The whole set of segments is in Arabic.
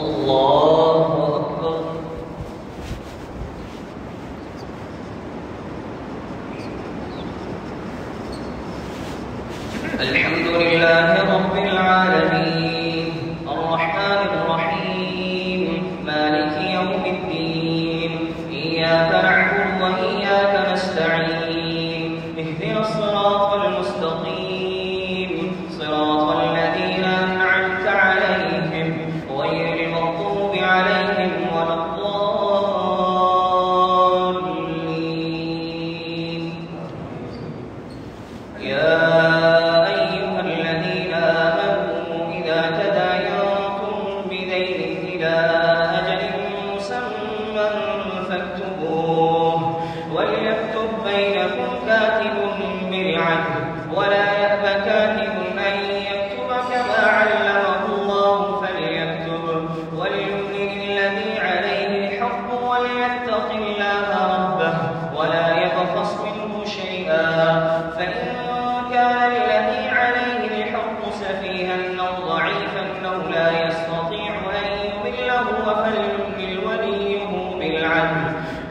الله أكبر. الحمد لله رب العالمين الرحمن الرحيم مالك يوم الدين إياك نعبد وإياك نستعين اهدنا الصراط المستقيم صراط الذين أنعمت عليهم غير المغضوب عليهم ولا الضالين. يا أيها الذين آمنوا إذا تداينتم بدين إلى أجل مسمى فاكتبوه وليكتب بينكم كاتب بالعدل ولا يأب كاتب أن يكتب كما علمه الله فليكتب وليملل الذي عليه الحق وليتق الله ربه ولا يبخس منه شيئا فإن كان الذي عليه الحق سفيها أو ضعيفا أو لا يستطيع أن يمله فليملل وليه بالعدل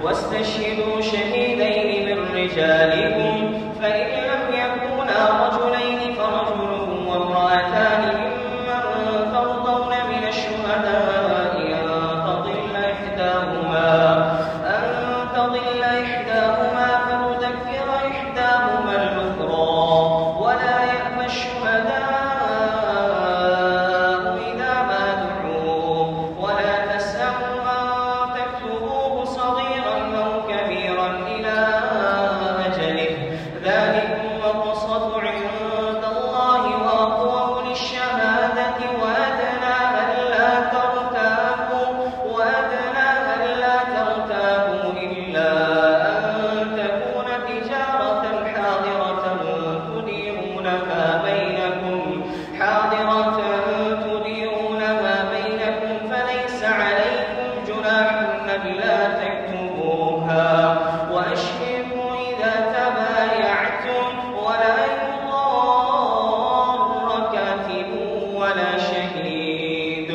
واستشهدوا شهيدين من رجالكم فإن لم يكونا رجلين فرجل وامرأتان ممن ترضون من الشهداء أن تضل إحداهما فتذكر إحداهما الأخرى ولا يأبى الشهداء إذا ما دعوا ولا تسأموا أن تكتبوه صغيرا أو كبيرا إلى أجله ذلكم أقسط عند الله وأقوم للشهادة وأدنى ألا ترتابوا إلا أن تكون تجارة حاضرة تديرونها بينكم فليس عليكم جناح ألا تكتبوها وأشهدوا إذا تبايعتم ولا يضار كاتب ولا شهيد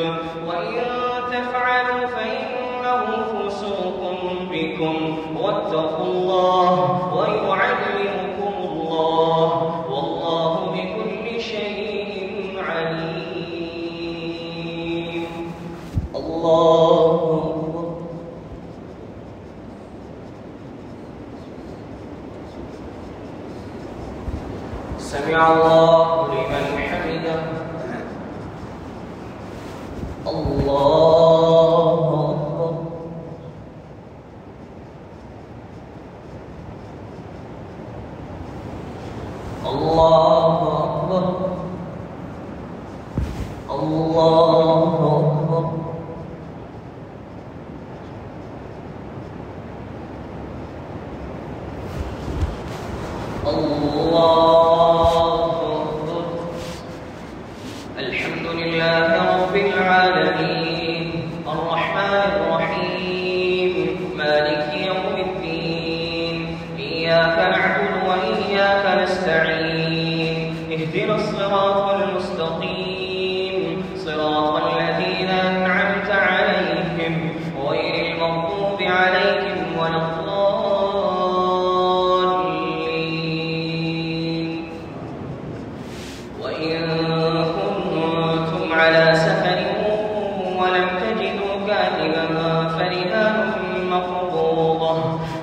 وإن تفعلوا فإنه فسوق بكم واتقوا الله ويعلمكم الله والله بكل شيء عليم. الله أكبر. سمع الله لمن حمده. الله أكبر. الله أكبر. الله أكبر. الله أكبر. الحمد لله رب العالمين الرحمن الرحيم مالك يوم الدين إياك نعبد وإياك نستعين اهدنا الصراط المستقيم صراط الذين أنعمت عليهم غير المغضوب عليهم ولا الضالين. وإن كنتم على سفر ولم تجدوا كاتبا فرهان مقبوضة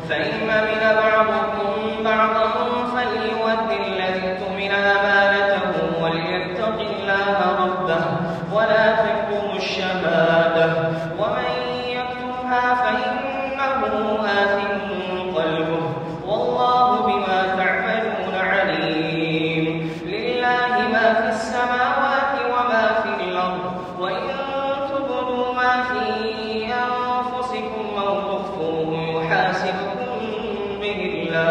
فإن أمن بعضكم بعضا فليؤد الذي اؤتمن أمانته وليتق الله ربه ولا تكتموا الشهادة ومن يكتمها فإنه آثم قلبه والله بما تعملون عليم. لله ما في السماوات وما في الأرض وإن تبدوا ما في أنفسكم أو تخفوه يحاسبكم به الله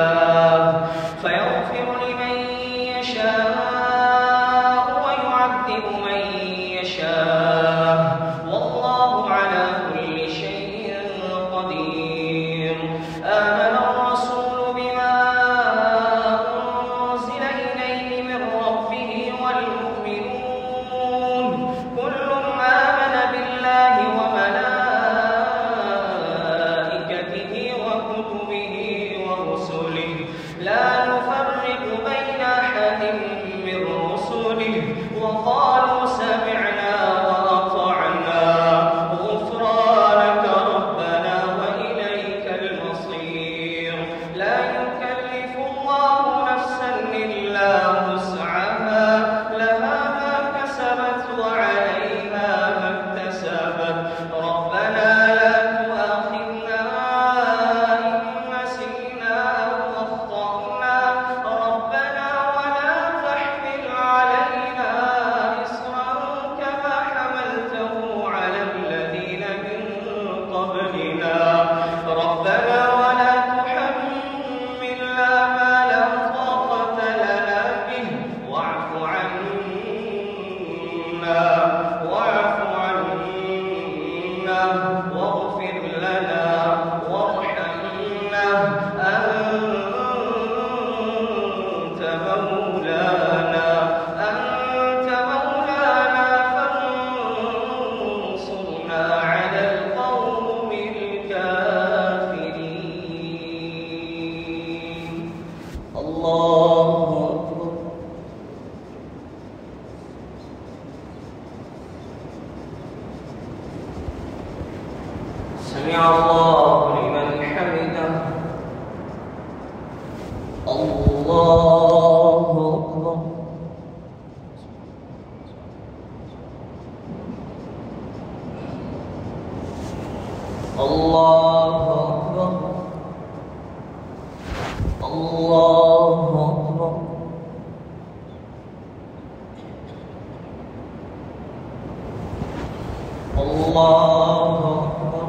واغفر لنا وارحمنا أنت مولانا فانصرنا على القوم الكافرين. الله أكبر. سمع الله لمن حمده. الله أكبر. الله أكبر. الله أكبر. الله أكبر.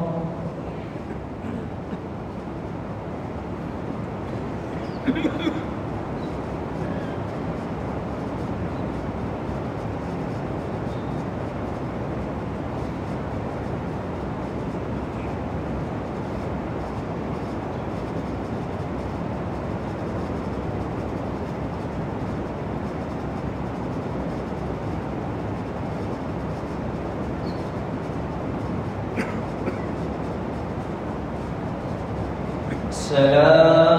سلام